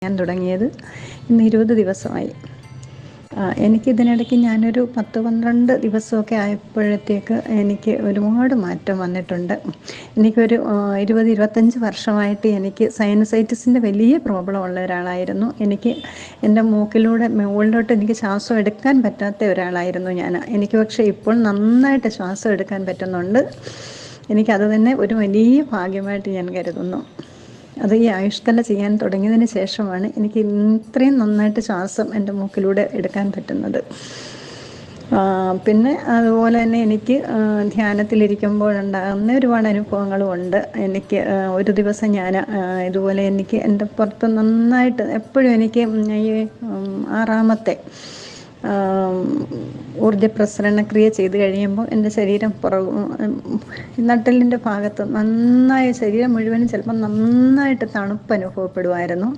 ഞാൻ തുടങ്ങിയത് ഇന്ന് 20 ദിവസമായി. എനിക്കിതിനിടയ്ക്ക് ഞാനൊരു 10-12 ദിവസമൊക്കെ ആയപ്പോഴത്തേക്ക് എനിക്ക് ഒരുപാട് മാറ്റം വന്നിട്ടുണ്ട്. എനിക്കൊരു 20-25 വർഷമായിട്ട് എനിക്ക് സൈനസൈറ്റിസിൻ്റെ വലിയ പ്രോബ്ലം ഉള്ള ഒരാളായിരുന്നു. എൻ്റെ മൂക്കിലൂടെ മുകളിലോട്ട് എനിക്ക് ശ്വാസം എടുക്കാൻ പറ്റാത്ത ഒരാളായിരുന്നു ഞാൻ. എനിക്ക് പക്ഷേ ഇപ്പോൾ നന്നായിട്ട് ശ്വാസം എടുക്കാൻ പറ്റുന്നുണ്ട്. എനിക്കത് തന്നെ ഒരു വലിയ ഭാഗ്യമായിട്ട് ഞാൻ കരുതുന്നു. അത് ഈ ആയുഷ്കല ചെയ്യാൻ തുടങ്ങിയതിന് ശേഷമാണ് എനിക്ക് ഇത്രയും നന്നായിട്ട് ശ്വാസം എൻ്റെ മൂക്കിലൂടെ എടുക്കാൻ പറ്റുന്നത്. പിന്നെ അതുപോലെ തന്നെ എനിക്ക് ധ്യാനത്തിലിരിക്കുമ്പോഴുണ്ടാകുന്ന ഒരുപാട് അനുഭവങ്ങളും ഉണ്ട്. എനിക്ക് ഒരു ദിവസം ഞാൻ ഇതുപോലെ എനിക്ക് എൻ്റെ പുറത്ത് നന്നായിട്ട് എപ്പോഴും എനിക്ക് ഈ 6ാമത്തെ ഊർജ്ജപ്രസരണക്രിയ ചെയ്ത് കഴിയുമ്പോൾ എൻ്റെ ശരീരം നട്ടെല്ലിൻ്റെ ഭാഗത്ത് നന്നായി ശരീരം മുഴുവനും ചിലപ്പോൾ നന്നായിട്ട് തണുപ്പ് അനുഭവപ്പെടുമായിരുന്നു.